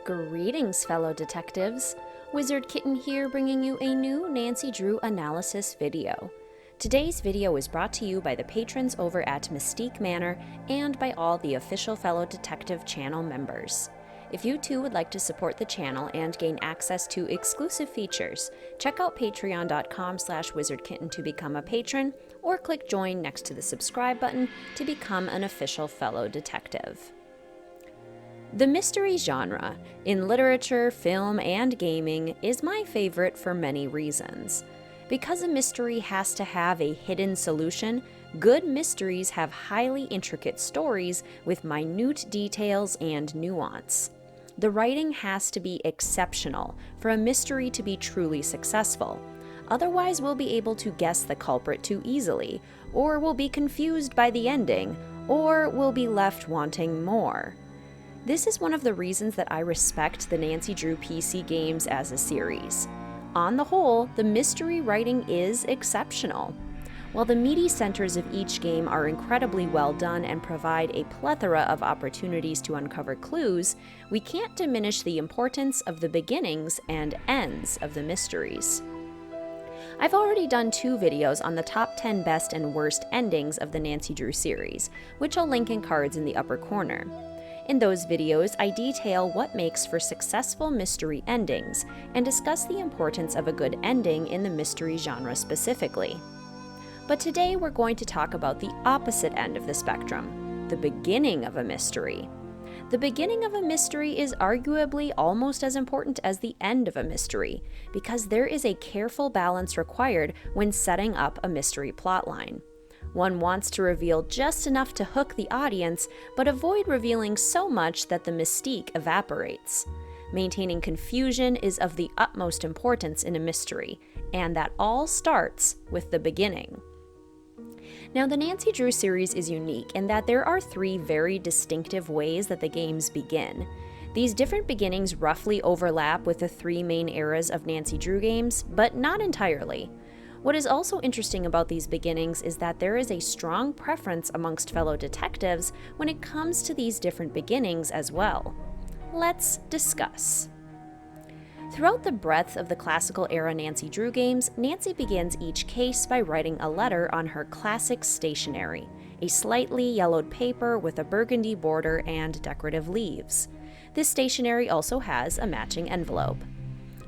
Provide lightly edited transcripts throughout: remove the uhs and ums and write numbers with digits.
Greetings, fellow detectives. Wizard Kitten here, bringing you a new Nancy Drew analysis video. Today's video is brought to you by the patrons over at Mystique Manor and by all the official Fellow Detective channel members. If you too would like to support the channel and gain access to exclusive features, check out patreon.com/wizardkitten to become a patron, or click join next to the subscribe button to become an official fellow detective. The mystery genre, in literature, film, and gaming, is my favorite for many reasons. Because a mystery has to have a hidden solution, good mysteries have highly intricate stories with minute details and nuance. The writing has to be exceptional for a mystery to be truly successful. Otherwise, we'll be able to guess the culprit too easily, or we'll be confused by the ending, or we'll be left wanting more. This is one of the reasons that I respect the Nancy Drew PC games as a series. On the whole, the mystery writing is exceptional. While the meaty centers of each game are incredibly well done and provide a plethora of opportunities to uncover clues, we can't diminish the importance of the beginnings and ends of the mysteries. I've already done 2 videos on the top 10 best and worst endings of the Nancy Drew series, which I'll link in cards in the upper corner. In those videos, I detail what makes for successful mystery endings and discuss the importance of a good ending in the mystery genre specifically. But today we're going to talk about the opposite end of the spectrum, the beginning of a mystery. The beginning of a mystery is arguably almost as important as the end of a mystery, because there is a careful balance required when setting up a mystery plotline. One wants to reveal just enough to hook the audience, but avoid revealing so much that the mystique evaporates. Maintaining confusion is of the utmost importance in a mystery, and that all starts with the beginning. Now, the Nancy Drew series is unique in that there are 3 very distinctive ways that the games begin. These different beginnings roughly overlap with the 3 main eras of Nancy Drew games, but not entirely. What is also interesting about these beginnings is that there is a strong preference amongst fellow detectives when it comes to these different beginnings as well. Let's discuss. Throughout the breadth of the classical era Nancy Drew games, Nancy begins each case by writing a letter on her classic stationery, a slightly yellowed paper with a burgundy border and decorative leaves. This stationery also has a matching envelope.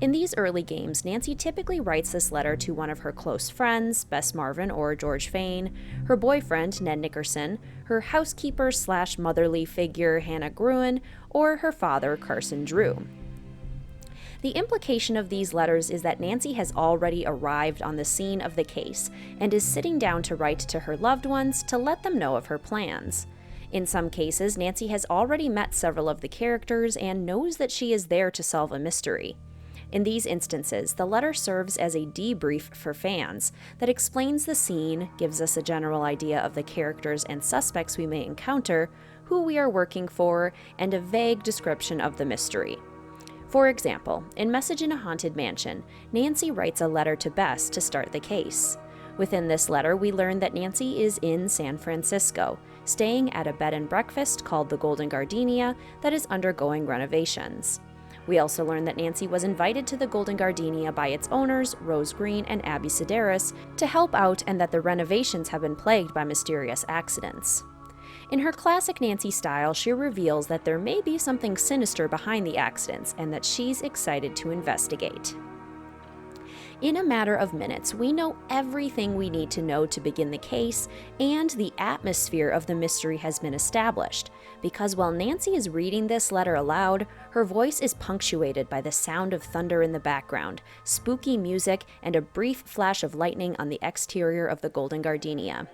In these early games, Nancy typically writes this letter to one of her close friends, Bess Marvin or George Fane, her boyfriend, Ned Nickerson, her housekeeper/motherly figure, Hannah Gruen, or her father, Carson Drew. The implication of these letters is that Nancy has already arrived on the scene of the case and is sitting down to write to her loved ones to let them know of her plans. In some cases, Nancy has already met several of the characters and knows that she is there to solve a mystery. In these instances, the letter serves as a debrief for fans that explains the scene, gives us a general idea of the characters and suspects we may encounter, who we are working for, and a vague description of the mystery. For example, in Message in a Haunted Mansion, Nancy writes a letter to Bess to start the case. Within this letter, we learn that Nancy is in San Francisco, staying at a bed and breakfast called the Golden Gardenia that is undergoing renovations. We also learn that Nancy was invited to the Golden Gardenia by its owners, Rose Green and Abby Sedaris, to help out, and that the renovations have been plagued by mysterious accidents. In her classic Nancy style, she reveals that there may be something sinister behind the accidents and that she's excited to investigate. In a matter of minutes, we know everything we need to know to begin the case, and the atmosphere of the mystery has been established, because while Nancy is reading this letter aloud, her voice is punctuated by the sound of thunder in the background, spooky music, and a brief flash of lightning on the exterior of the Golden Gardenia.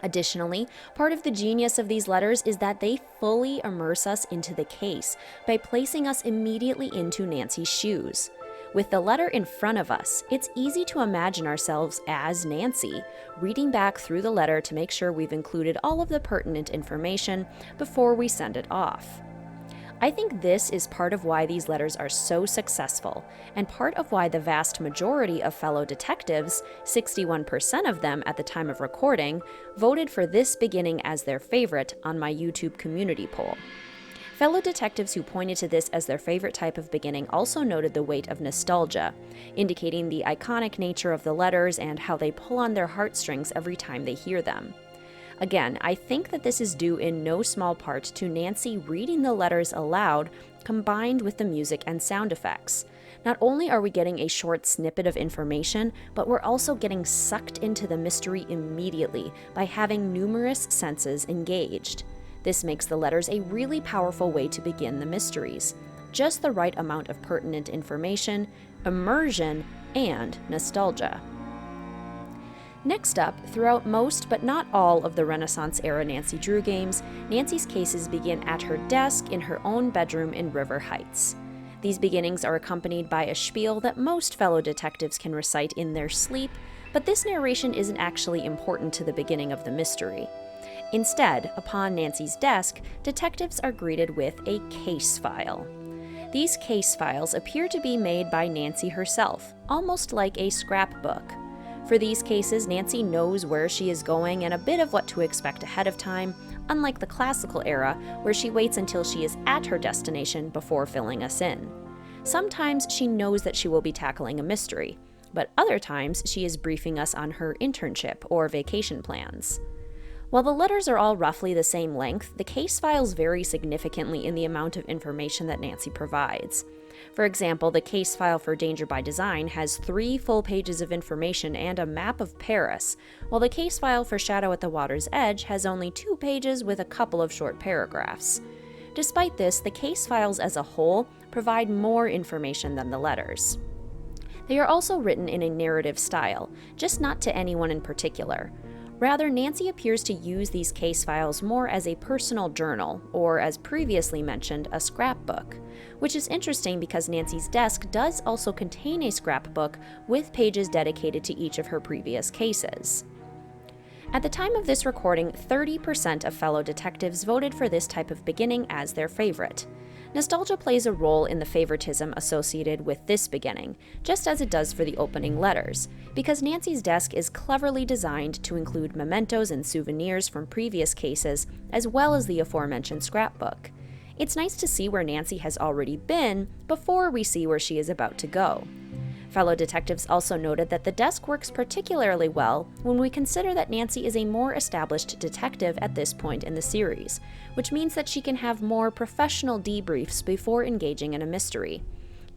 Additionally, part of the genius of these letters is that they fully immerse us into the case by placing us immediately into Nancy's shoes. With the letter in front of us, it's easy to imagine ourselves as Nancy, reading back through the letter to make sure we've included all of the pertinent information before we send it off. I think this is part of why these letters are so successful, and part of why the vast majority of fellow detectives, 61% of them at the time of recording, voted for this beginning as their favorite on my YouTube community poll. Fellow detectives who pointed to this as their favorite type of beginning also noted the weight of nostalgia, indicating the iconic nature of the letters and how they pull on their heartstrings every time they hear them. Again, I think that this is due in no small part to Nancy reading the letters aloud combined with the music and sound effects. Not only are we getting a short snippet of information, but we're also getting sucked into the mystery immediately by having numerous senses engaged. This makes the letters a really powerful way to begin the mysteries. Just the right amount of pertinent information, immersion, and nostalgia. Next up, throughout most but not all of the Renaissance-era Nancy Drew games, Nancy's cases begin at her desk in her own bedroom in River Heights. These beginnings are accompanied by a spiel that most fellow detectives can recite in their sleep, but this narration isn't actually important to the beginning of the mystery. Instead, upon Nancy's desk, detectives are greeted with a case file. These case files appear to be made by Nancy herself, almost like a scrapbook. For these cases, Nancy knows where she is going and a bit of what to expect ahead of time, unlike the classical era, where she waits until she is at her destination before filling us in. Sometimes she knows that she will be tackling a mystery, but other times she is briefing us on her internship or vacation plans. While the letters are all roughly the same length, the case files vary significantly in the amount of information that Nancy provides. For example, the case file for Danger by Design has 3 full pages of information and a map of Paris, while the case file for Shadow at the Water's Edge has only 2 pages with a couple of short paragraphs. Despite this, the case files as a whole provide more information than the letters. They are also written in a narrative style, just not to anyone in particular. Rather, Nancy appears to use these case files more as a personal journal, or as previously mentioned, a scrapbook, which is interesting because Nancy's desk does also contain a scrapbook with pages dedicated to each of her previous cases. At the time of this recording, 30% of fellow detectives voted for this type of beginning as their favorite. Nostalgia plays a role in the favoritism associated with this beginning, just as it does for the opening letters, because Nancy's desk is cleverly designed to include mementos and souvenirs from previous cases, as well as the aforementioned scrapbook. It's nice to see where Nancy has already been before we see where she is about to go. Fellow detectives also noted that the desk works particularly well when we consider that Nancy is a more established detective at this point in the series, which means that she can have more professional debriefs before engaging in a mystery.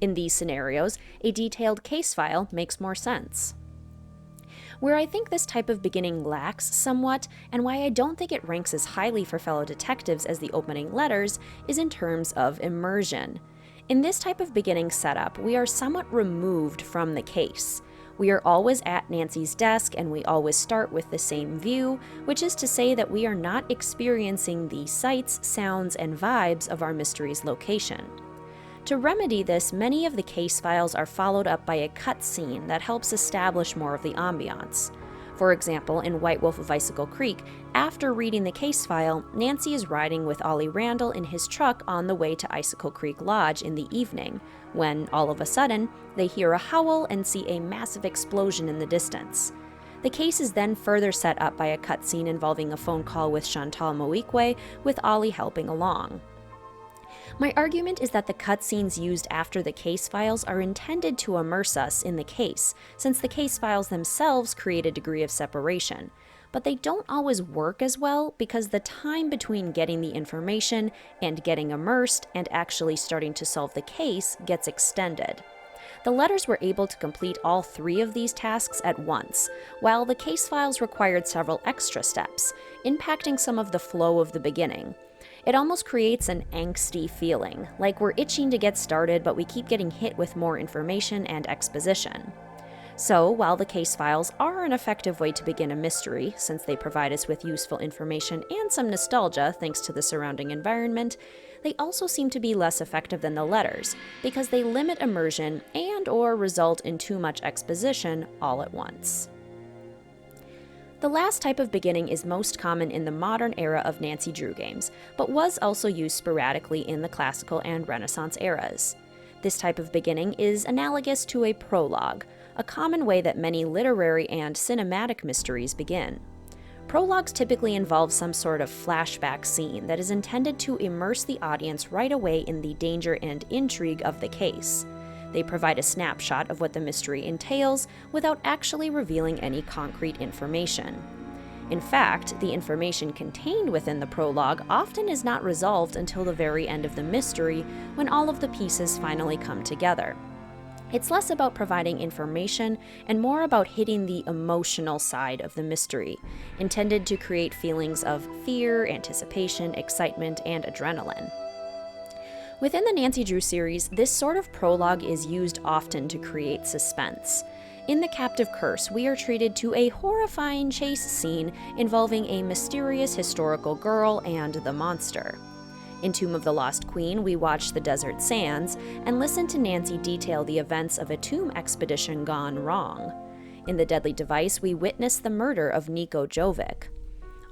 In these scenarios, a detailed case file makes more sense. Where I think this type of beginning lacks somewhat, and why I don't think it ranks as highly for fellow detectives as the opening letters, is in terms of immersion. In this type of beginning setup, we are somewhat removed from the case. We are always at Nancy's desk and we always start with the same view, which is to say that we are not experiencing the sights, sounds, and vibes of our mystery's location. To remedy this, many of the case files are followed up by a cutscene that helps establish more of the ambiance. For example, in White Wolf of Icicle Creek, after reading the case file, Nancy is riding with Ollie Randall in his truck on the way to Icicle Creek Lodge in the evening, when, all of a sudden, they hear a howl and see a massive explosion in the distance. The case is then further set up by a cutscene involving a phone call with Chantal Moikwe, with Ollie helping along. My argument is that the cutscenes used after the case files are intended to immerse us in the case, since the case files themselves create a degree of separation. But they don't always work as well because the time between getting the information and getting immersed and actually starting to solve the case gets extended. The letters were able to complete all 3 of these tasks at once, while the case files required several extra steps, impacting some of the flow of the beginning. It almost creates an angsty feeling, like we're itching to get started but we keep getting hit with more information and exposition. So, while the case files are an effective way to begin a mystery, since they provide us with useful information and some nostalgia thanks to the surrounding environment, they also seem to be less effective than the letters, because they limit immersion and/or result in too much exposition all at once. The last type of beginning is most common in the modern era of Nancy Drew games, but was also used sporadically in the classical and Renaissance eras. This type of beginning is analogous to a prologue, a common way that many literary and cinematic mysteries begin. Prologues typically involve some sort of flashback scene that is intended to immerse the audience right away in the danger and intrigue of the case. They provide a snapshot of what the mystery entails without actually revealing any concrete information. In fact, the information contained within the prologue often is not resolved until the very end of the mystery, when all of the pieces finally come together. It's less about providing information and more about hitting the emotional side of the mystery, intended to create feelings of fear, anticipation, excitement, and adrenaline. Within the Nancy Drew series, this sort of prologue is used often to create suspense. In The Captive Curse, we are treated to a horrifying chase scene involving a mysterious historical girl and the monster. In Tomb of the Lost Queen, we watch the desert sands and listen to Nancy detail the events of a tomb expedition gone wrong. In The Deadly Device, we witness the murder of Nico Jovic.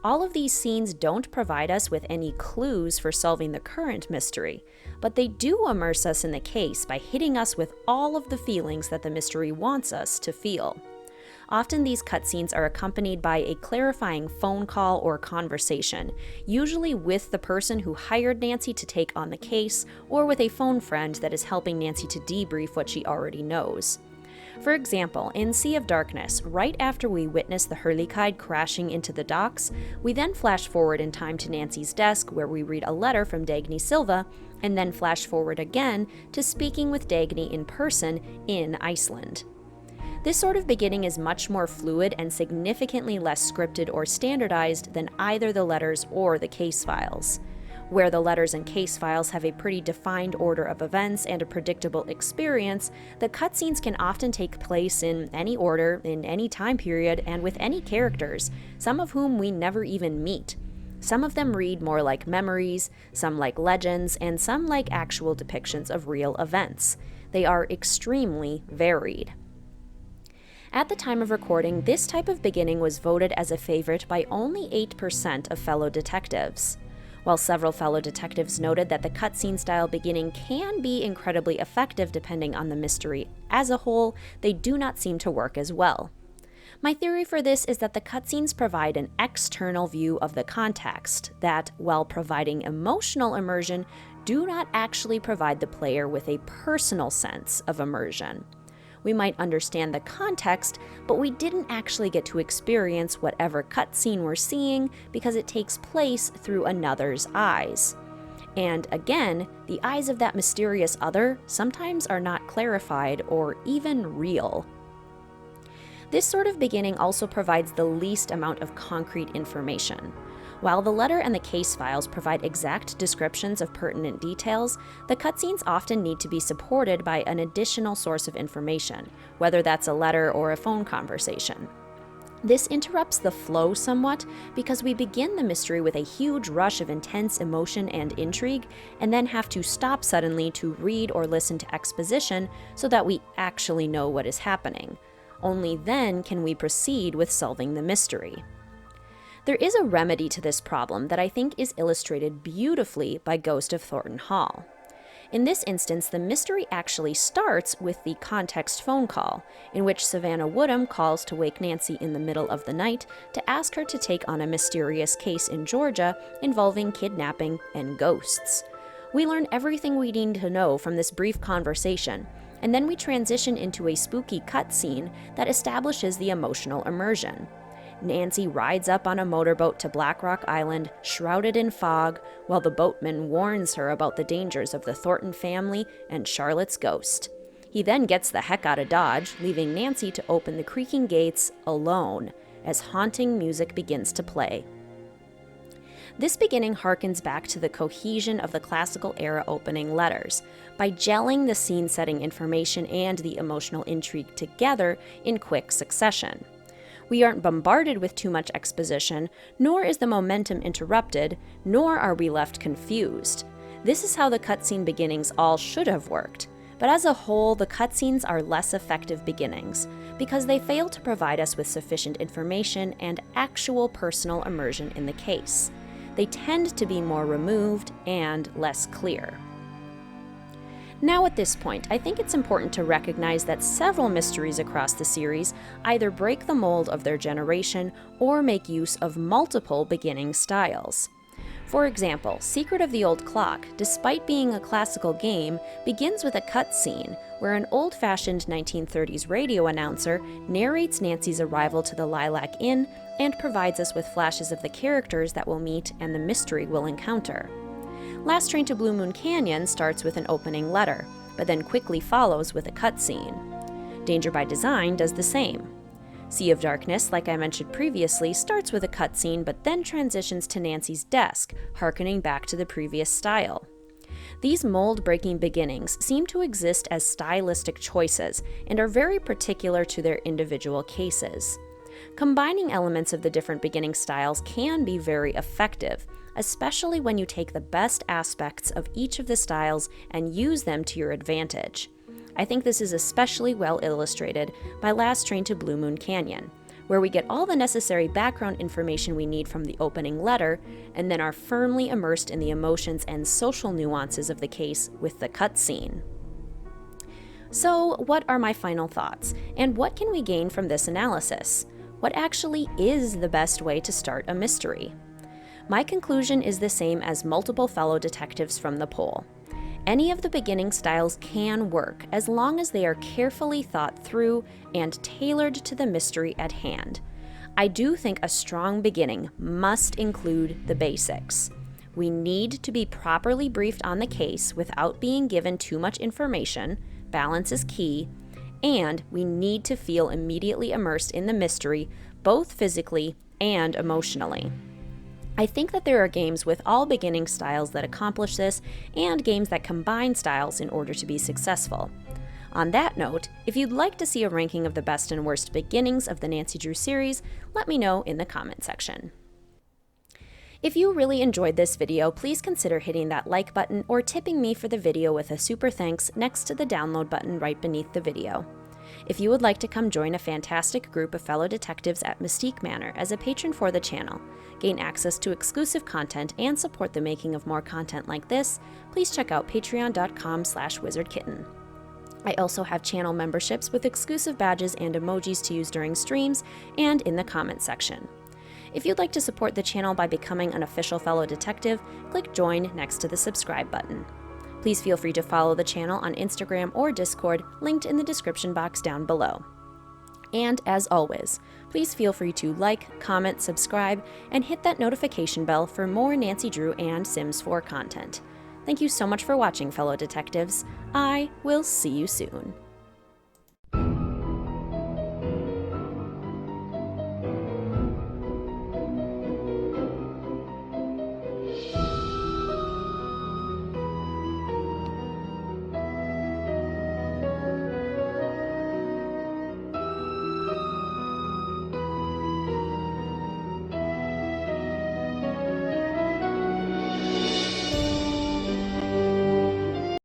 All of these scenes don't provide us with any clues for solving the current mystery, but they do immerse us in the case by hitting us with all of the feelings that the mystery wants us to feel. Often these cutscenes are accompanied by a clarifying phone call or conversation, usually with the person who hired Nancy to take on the case, or with a phone friend that is helping Nancy to debrief what she already knows. For example, in Sea of Darkness, right after we witness the Hurleycide crashing into the docks, we then flash forward in time to Nancy's desk where we read a letter from Dagny Silva, and then flash forward again to speaking with Dagny in person in Iceland. This sort of beginning is much more fluid and significantly less scripted or standardized than either the letters or the case files. Where the letters and case files have a pretty defined order of events and a predictable experience, the cutscenes can often take place in any order, in any time period, and with any characters, some of whom we never even meet. Some of them read more like memories, some like legends, and some like actual depictions of real events. They are extremely varied. At the time of recording, this type of beginning was voted as a favorite by only 8% of fellow detectives. While several fellow detectives noted that the cutscene style beginning can be incredibly effective depending on the mystery as a whole, they do not seem to work as well. My theory for this is that the cutscenes provide an external view of the context that, while providing emotional immersion, do not actually provide the player with a personal sense of immersion. We might understand the context, but we didn't actually get to experience whatever cutscene we're seeing because it takes place through another's eyes. And again, the eyes of that mysterious other sometimes are not clarified or even real. This sort of beginning also provides the least amount of concrete information. While the letter and the case files provide exact descriptions of pertinent details, the cutscenes often need to be supported by an additional source of information, whether that's a letter or a phone conversation. This interrupts the flow somewhat because we begin the mystery with a huge rush of intense emotion and intrigue, and then have to stop suddenly to read or listen to exposition so that we actually know what is happening. Only then can we proceed with solving the mystery. There is a remedy to this problem that I think is illustrated beautifully by Ghost of Thornton Hall. In this instance, the mystery actually starts with the context phone call, in which Savannah Woodham calls to wake Nancy in the middle of the night to ask her to take on a mysterious case in Georgia involving kidnapping and ghosts. We learn everything we need to know from this brief conversation, and then we transition into a spooky cutscene that establishes the emotional immersion. Nancy rides up on a motorboat to Black Rock Island, shrouded in fog, while the boatman warns her about the dangers of the Thornton family and Charlotte's ghost. He then gets the heck out of Dodge, leaving Nancy to open the creaking gates alone, as haunting music begins to play. This beginning harkens back to the cohesion of the classical era opening letters, by gelling the scene-setting information and the emotional intrigue together in quick succession. We aren't bombarded with too much exposition, nor is the momentum interrupted, nor are we left confused. This is how the cutscene beginnings all should have worked. But as a whole, the cutscenes are less effective beginnings, because they fail to provide us with sufficient information and actual personal immersion in the case. They tend to be more removed and less clear. Now at this point, I think it's important to recognize that several mysteries across the series either break the mold of their generation or make use of multiple beginning styles. For example, Secret of the Old Clock, despite being a classical game, begins with a cutscene where an old-fashioned 1930s radio announcer narrates Nancy's arrival to the Lilac Inn and provides us with flashes of the characters that we'll meet and the mystery we'll encounter. Last Train to Blue Moon Canyon starts with an opening letter, but then quickly follows with a cutscene. Danger by Design does the same. Sea of Darkness, like I mentioned previously, starts with a cutscene but then transitions to Nancy's desk, harkening back to the previous style. These mold-breaking beginnings seem to exist as stylistic choices and are very particular to their individual cases. Combining elements of the different beginning styles can be very effective, especially when you take the best aspects of each of the styles and use them to your advantage. I think this is especially well illustrated by Last Train to Blue Moon Canyon, where we get all the necessary background information we need from the opening letter, and then are firmly immersed in the emotions and social nuances of the case with the cutscene. So, what are my final thoughts, and what can we gain from this analysis? What actually is the best way to start a mystery? My conclusion is the same as multiple fellow detectives from the poll. Any of the beginning styles can work as long as they are carefully thought through and tailored to the mystery at hand. I do think a strong beginning must include the basics. We need to be properly briefed on the case without being given too much information, balance is key, and we need to feel immediately immersed in the mystery, both physically and emotionally. I think that there are games with all beginning styles that accomplish this, and games that combine styles in order to be successful. On that note, if you'd like to see a ranking of the best and worst beginnings of the Nancy Drew series, let me know in the comment section. If you really enjoyed this video, please consider hitting that like button or tipping me for the video with a super thanks next to the download button right beneath the video. If you would like to come join a fantastic group of fellow detectives at Mystique Manor as a patron for the channel, gain access to exclusive content, and support the making of more content like this, please check out patreon.com/wizardkitten. I also have channel memberships with exclusive badges and emojis to use during streams and in the comment section. If you'd like to support the channel by becoming an official fellow detective, click join next to the subscribe button. Please feel free to follow the channel on Instagram or Discord, linked in the description box down below. And as always, please feel free to like, comment, subscribe, and hit that notification bell for more Nancy Drew and Sims 4 content. Thank you so much for watching, fellow detectives. I will see you soon.